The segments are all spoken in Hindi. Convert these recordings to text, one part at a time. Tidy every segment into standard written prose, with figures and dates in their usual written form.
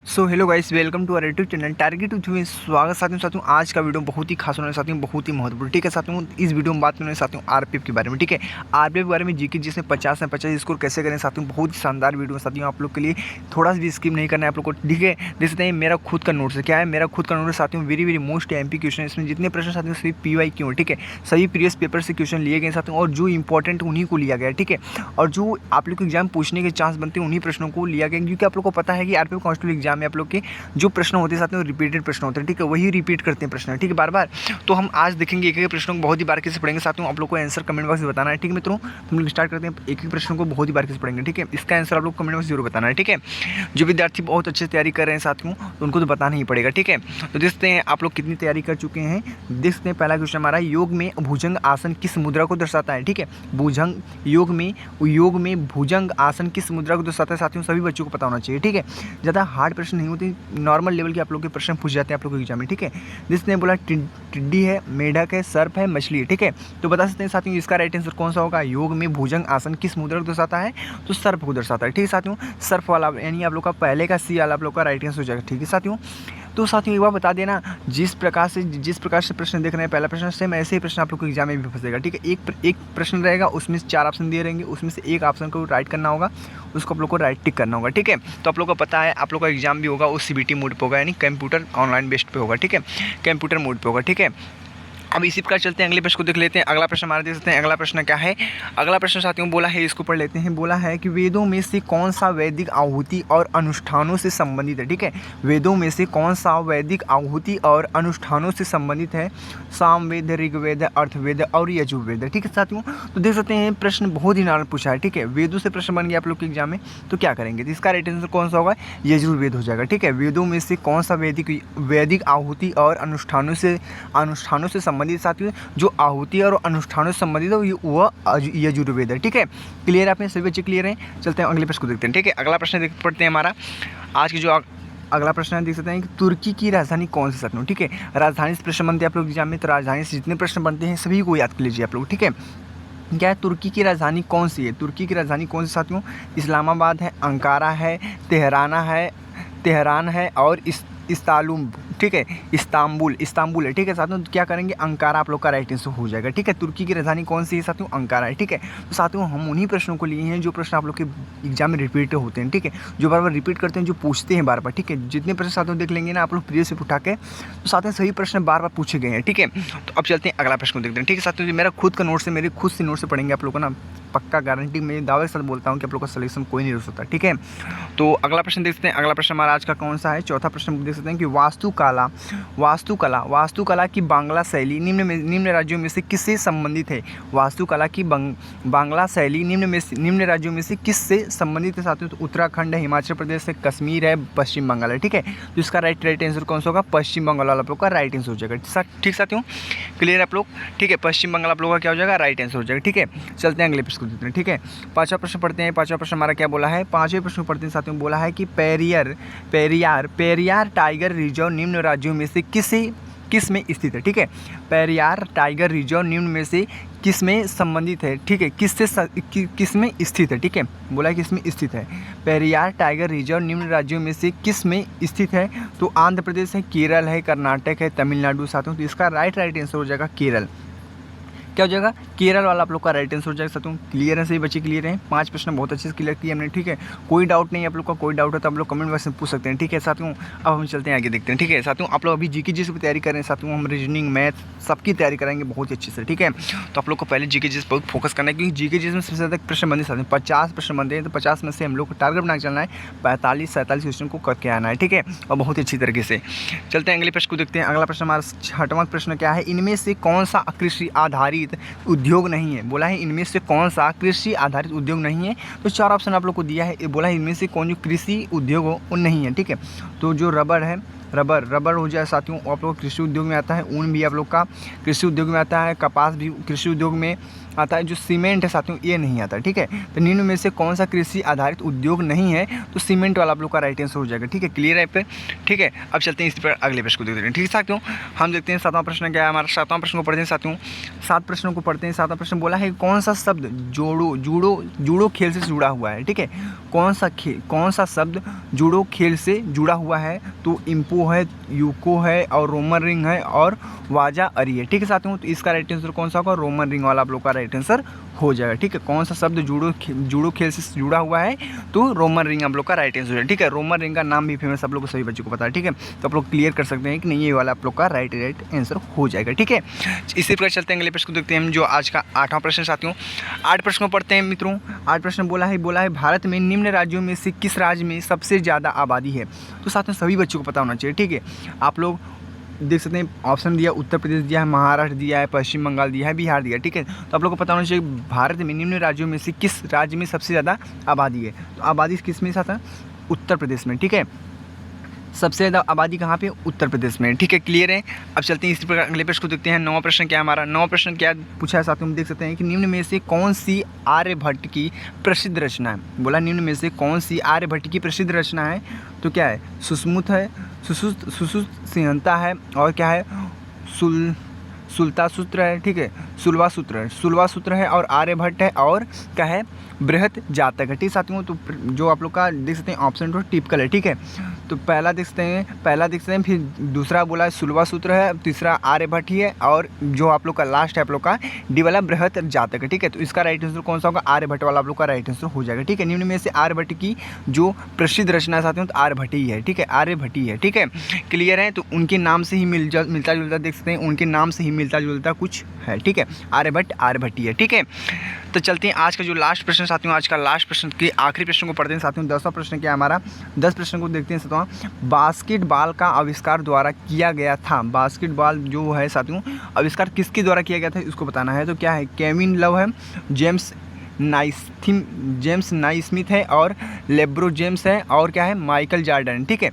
So hello guys, welcome to our YouTube channel target two में स्वागत। साथियों आज का वीडियो बहुत ही खास होने साथियों, बहुत ही महत्वपूर्ण। ठीक है साथियों, इस वीडियो में बात करने साथियों आरपीएफ के बारे में। ठीक है, आरपीएफ के बारे में जीके जिसमें 50 में 50 स्कोर कैसे करें साथियों, बहुत ही शानदार वीडियो साथियों, आप लोग के लिए थोड़ा सा भी स्किप नहीं करना है आप लोग को। ठीक है, देख सकते हैं मेरा खुद का नोट्स है। क्या है मेरा खुद का नोट्स साथियों, वेरी मोस्ट एमपी क्वेश्चन। इसमें जितने प्रश्न साथियों सभी PYQ। ठीक है, सभी प्रीवियस पेपर से क्वेश्चन लिए गए साथियों, और जो इंपॉर्टेंट उन्हीं को लिया गया। ठीक है, और जो आप लोग को एग्जाम पूछने के चांस बनते हैं उन्हीं प्रश्नों को लिया गया, क्योंकि आप लोग को पता है कि आरपीएफ कांस्टेबल एग्जाम में आप लोग के जो प्रश्न होते हैं साथ में रिपीटेड प्रश्न होते हैं। ठीक है, वही रिपीट करते हैं प्रश्न। ठीक है, बार बार। तो हम आज देखेंगे एक एक प्रश्नों को बहुत ही बारीकी से पढ़ेंगे साथियों, आप लोग को आंसर कमेंट बॉक्स में बताना है। ठीक है मित्रों, तो हम लोग स्टार्ट करते हैं। एक एक प्रश्न को बहुत ही बारीकी से पढ़ेंगे। ठीक है, इसका आंसर आप लोग कमेंट बॉक्स जरूर बताना है। ठीक है, जो विद्यार्थी बहुत अच्छे तैयारी कर रहे हैं साथियों, तो उनको तो बताना ही पड़ेगा। ठीक है, तो देखते हैं आप लोग कितनी तैयारी कर चुके हैं। देखते हैं पहला क्वेश्चन हमारा, योग में भुजंग आसन किस मुद्रा को दर्शाता है। ठीक है, भुजंग योग में भुजंग आसन किस मुद्रा को दर्शाता है साथियों, सभी बच्चों को पता होना चाहिए। ठीक है, ज़्यादा हार्ड प्रश्न नहीं होते, नॉर्मल लेवल के आप लोग के प्रश्न पूछ जाते हैं आप लोगों के एग्जाम में। ठीक है, जिसने बोला टिड्डी है, मेढक है, सर्प है, मछली है। ठीक है, तो बता सकते हैं साथियों इसका राइट आंसर कौन सा होगा। योग में भुजंग आसन किस मुद्रा को दर्शाता है, तो सर्प को दर्शाता है। ठीक है साथियों, सर्प वाला यानी आप लोग का पहले का सी वाला आप लोग का राइट आंसर हो जाएगा। ठीक है साथियों, तो साथियों एक बार बता देना, जिस प्रकार से प्रश्न देख रहे हैं, पहला प्रश्न सेम ऐसे ही प्रश्न आप लोग को एग्जाम में भी फंसेगा। ठीक है, एक प्रश्न रहेगा, उसमें 4 ऑप्शन दिए रहेंगे, उसमें से एक ऑप्शन को राइट करना होगा, उसको आप लोग को राइट टिक करना होगा। ठीक है, तो आप लोग को पता है आप लोग का एग्जाम भी होगा उस CBT मोड पे होगा, यानी कंप्यूटर ऑनलाइन बेस्ड पे होगा। ठीक है, कंप्यूटर मोड पे होगा। ठीक है, अब इसी प्रकार चलते हैं, अगले प्रश्न को देख लेते हैं। अगला प्रश्न हमारा देख सकते हैं, अगला प्रश्न क्या है। अगला प्रश्न साथियों बोला है, इसको पढ़ लेते हैं। बोला है कि वेदों में से कौन सा वैदिक आहुति और अनुष्ठानों से संबंधित है। ठीक है, वेदों में से कौन सा वैदिक आहुति और अनुष्ठानों से संबंधित है। सामवेद, ऋग्वेद, अर्थवेद और यजुर्वेद। ठीक है साथियों, तो देख सकते हैं प्रश्न बहुत ही नॉर्मल पूछा है। ठीक है, वेदों से प्रश्न बन गया आप लोग के एग्जाम में, तो क्या करेंगे, तो इसका राइट आंसर कौन सा होगा, यजुर्वेद हो जाएगा। ठीक है, वेदों में से कौन सा वैदिक आहुति और अनुष्ठानों से संबंधित साथियों, जो आहुति और अनुष्ठानों से संबंधित है वह यजुर्वेद है। ठीक है, क्लियर, आप सभी बच्चे क्लियर हैं। चलते हैं अगले प्रश्न को देखते हैं। ठीक है, अगला प्रश्न पढ़ते हैं हमारा आज की जो अगला प्रश्न है, देख सकते हैं कि तुर्की की राजधानी कौन सी साथियों। ठीक है, राजधानी से प्रश्न बनते हैं आप लोग एग्जाम में, तो राजधानी से जितने प्रश्न बनते हैं सभी को याद कर लीजिए आप लोग। ठीक है, क्या है, तुर्की की राजधानी कौन सी है, तुर्की की राजधानी कौन सी साथियों, इस्लामाबाद है, अंकारा है, तेहरान है और इस्तालुम। ठीक है, इस्तांबुल है। ठीक है साथियों, तो क्या करेंगे, अंकारा आप लोग का राइट आंसर हो जाएगा। ठीक है, तुर्की की राजधानी कौन सी है साथियों, अंकारा है। ठीक है, तो साथियों हम उन्हीं प्रश्नों को लिए हैं जो प्रश्न आप लोग के एग्जाम में रिपीट होते हैं। ठीक है, जो बार बार रिपीट करते हैं, जो पूछते हैं बार बार। ठीक है, जितने प्रश्न साथियों देख लेंगे ना आप लोग प्रीवियस से उठा के, तो साथियों सही प्रश्न बार बार पूछे गए हैं। ठीक है, तो अब चलते हैं अगला प्रश्न को देखते हैं। ठीक है साथियों, मेरा खुद का नोट से मेरे खुद से नोट से पढ़ेंगे आप लोग को ना, पक्का गारंटी मेरे दावे के साथ बोलता हूँ कि आप लोग का सलेक्शन कोई नहीं रुक सकता। ठीक है, तो अगला प्रश्न देखते हैं। अगला प्रश्न हमारा आज का कौन सा है, चौथा प्रश्न देख सकते हैं कि वास्तुकला की बांग्ला शैली निम्न राज्यों में से किससे संबंधित है। वास्तुकला की बांग्ला शैली निम्न राज्यों में से किससे संबंधित है साथियों, तो उत्तराखंड है, हिमाचल प्रदेश है, कश्मीर है, पश्चिम बंगाल है। ठीक है, तो इसका राइट आंसर कौन सा होगा, पश्चिम बंगाल वाला आप लोग का राइट आंसर हो जाएगा। ठीक साथियों, क्लियर आप लोग। ठीक है, पश्चिम बंगाल आप लोग का क्या हो जाएगा, राइट आंसर हो जाएगा। ठीक है, चलते हैं अगले प्रश्न को देखते हैं। ठीक है, पांचवा प्रश्न पढ़ते हैं। पांचवा प्रश्न हमारा क्या बोला है, पांचवें प्रश्न पढ़ते हैं साथियों, बोला है कि पेरियार टाइगर रिजर्व निम्न राज्यों में से किस में स्थित है। ठीक है, पेरियार टाइगर रिजर्व निम्न में से किस में संबंधित है। ठीक है, किस में स्थित है। ठीक है, बोला है किस में स्थित है, पेरियार टाइगर रिजर्व निम्न राज्यों में से किस में स्थित है, तो आंध्र प्रदेश है, केरल है, कर्नाटक है, तमिलनाडु साथियों, तो इसका राइट आंसर हो जाएगा केरल। क्या हो जाएगा, केरल वाला आप लोग का राइट आंसर हो जाएगा साथियों। क्लियर है, सही बच्चे क्लियर हैं, 5 प्रश्न बहुत अच्छे से क्लियर किए हमने। ठीक है, कोई डाउट नहीं है आप लोग का, कोई डाउट है तो आप लोग कमेंट बॉक्स में पूछ सकते हैं। ठीक है साथियों, अब हम चलते हैं आगे देखते हैं। ठीक है साथियों, आप लोग अभी जीके जीएस की तैयारी कर रहे हैं साथियों, हम रीजनिंग मैथ सबकी तैयारी कराएंगे बहुत ही अच्छे से। ठीक है, तो आप लोग को पहले जीके जीएस बहुत फोकस करना है, क्योंकि जीके जीएस में सबसे ज़्यादा प्रश्न बनते हैं, 50 प्रश्न बनते हैं, तो 50 में से हम लोग को टारगेट बना के चलना है, 45-47 क्वेश्चन को करके आना है। ठीक है, और बहुत ही अच्छी तरीके से चलते हैं अगले प्रश्न को देखते हैं। अगला प्रश्न हमारा 6वां प्रश्न क्या है, इनमें से कौन सा कृषि आधारित उद्योग नहीं है। बोला है इनमें से कौन सा कृषि आधारित उद्योग नहीं है, तो 4 ऑप्शन आप लोग को दिया है। बोला है इनमें से कौन जो कृषि उद्योग हो वो नहीं है। ठीक है, तो जो रबर है, रबर हो जाए साथियों, आप लोग कृषि उद्योग में आता है, ऊन भी आप लोग का कृषि उद्योग में आता है, कपास भी कृषि उद्योग में आता है, जो सीमेंट है साथियों ये नहीं आता, ठीक है। तो निम्न में से कौन सा कृषि आधारित उद्योग नहीं है, तो सीमेंट वाला आप लोग का राइट आंसर हो जाएगा, ठीक है। क्लियर है पे, ठीक है। अब चलते हैं इस पर अगले प्रश्न को देखते हैं, ठीक है साथियों। हम देखते हैं 7वां प्रश्न क्या है हमारा। 7वां प्रश्न को पढ़ते हैं साथियों, 7 प्रश्नों को पढ़ते हैं। 7वां प्रश्न बोला है कौन सा शब्द जूडो खेल से जुड़ा हुआ है, ठीक है। कौन सा शब्द जूडो खेल से जुड़ा हुआ है, तो इम्पो है, यूको है और रोमन रिंग है और वाजा अरी है, ठीक है साथियों। तो इसका राइट आंसर कौन सा होगा, रोमन रिंग वाला आप लोग का राइट आंसर हो जाएगा, ठीक है। कौन सा शब्द जूडो खेल से जुड़ा हुआ है, तो रोमन रिंग आप लोग का राइट आंसर है, ठीक है। रोमन रिंग का नाम भी फेमस आप लोग को सभी बच्चों को पता है, ठीक है। तो आप लोग क्लियर कर सकते हैं कि नहीं, ये वाला आप लोग का राइट आंसर हो जाएगा, ठीक है। इसी प्रकार चलते हैं अगले प्रश्न को देखते हैं हम, जो आज का 8वां प्रश्न साथियों। 8 प्रश्न को पढ़ते हैं मित्रों। 8 प्रश्न बोला है भारत में निम्न राज्यों में से किस राज्य में सबसे ज़्यादा आबादी है, तो साथियों सभी बच्चों को पता होना चाहिए, ठीक है। आप लोग देख सकते हैं ऑप्शन दिया, उत्तर प्रदेश दिया है, महाराष्ट्र दिया है, पश्चिम बंगाल दिया है, बिहार दिया है, ठीक है। तो आप लोग को पता होना चाहिए भारत में निम्न राज्यों में से किस राज्य में सबसे ज़्यादा आबादी है, तो आबादी किस में साथ है, उत्तर प्रदेश में, ठीक है। सबसे ज़्यादा आबादी कहाँ पे, उत्तर प्रदेश में, ठीक है। क्लियर है। अब चलते हैं इसी प्रकार अगले प्रश्न को देखते हैं। 9वां प्रश्न क्या है हमारा। 9वां प्रश्न क्या पूछा है साथियों, हम देख सकते हैं कि निम्न में से कौन सी आर्यभट्ट की प्रसिद्ध रचना है। बोला निम्न में से कौन सी आर्यभट्ट की प्रसिद्ध रचना है, तो क्या है, सुश्रुत है, सुश्रुत सिंहता है और क्या है, सुलता सूत्र है, ठीक है, सुलवा सूत्र है और आर्यभट्ट है और क्या है, बृहत जातक है, ठीक साथियों। तो जो आप लोग का देख सकते हैं ऑप्शन तो टिपिकल है, ठीक है। तो पहला देख सकते हैं, फिर दूसरा बोला है सुलवा सूत्र है, तीसरा आर्यभट्ट ही है और जो आप लोग का लास्ट है आप लोग का डी वाला बृहत जातक है, ठीक है। तो इसका राइट आंसर कौन सा होगा, आर्यभट्ट वाला आप लोग का राइट आंसर हो जाएगा, ठीक है। निम्न में से आर्यभट्ट की जो प्रसिद्ध रचना साथियों, तो आर्यभट्ट ही है, ठीक है, आर्यभट्ट ही है, ठीक है। क्लियर है। तो उनके नाम से ही मिलता जुलता देख सकते हैं, उनके नाम से ही मिलता जुलता कुछ है, ठीक है। आर्यभट्ट ही है, ठीक है। तो चलते हैं आज का जो लास्ट प्रश्न साथियों, आज का लास्ट प्रश्न के आखिरी प्रश्न को पढ़ते हैं साथियों। 10वां प्रश्न क्या है हमारा। 10 प्रश्न को देखते हैं साथियों। बास्केटबॉल का आविष्कार द्वारा किया गया था, बास्केटबॉल जो है साथियों आविष्कार किसके द्वारा किया गया था, इसको बताना है। तो क्या है, केविन लव है, जेम्स नाइस्मिथ है और लेब्रो जेम्स है और क्या है, माइकल जॉर्डन, ठीक है।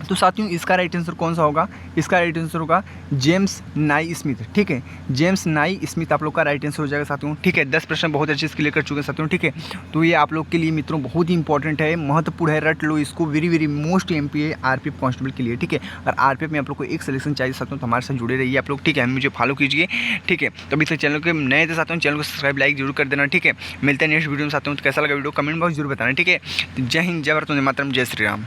तो साथियों इसका राइट आंसर कौन सा होगा, इसका राइट आंसर होगा जेम्स नाइस्मिथ, ठीक है। जेम्स नाइस्मिथ आप लोग का राइट आंसर हो जाएगा साथियों, ठीक है। 10 प्रश्न बहुत अच्छे से क्लियर कर चुके हैं साथियों, ठीक है। तो ये आप लोग के लिए मित्रों बहुत ही इंपॉर्टेंट है, महत्वपूर्ण है, रट लो इसको, very most MPa RPF constable के लिए, ठीक है। और आरपीएफ में आप लोग को एक सिलेक्शन चाहिए साथियों, तो हमारे साथ जुड़े रहिए आप लोग, ठीक है। मुझे फॉलो कीजिए, ठीक है। तो अभी तक चैनल के नए थे साथियों, चैनल को सब्सक्राइब लाइक जरूर कर देना, ठीक है। मिलते हैं नेक्स्ट वीडियो में साथियों। तो कैसा लगा वीडियो कमेंट बॉक्स जरूर बताना, ठीक है। जय हिंद, जय भारत, वंदे मातरम, जय श्री राम।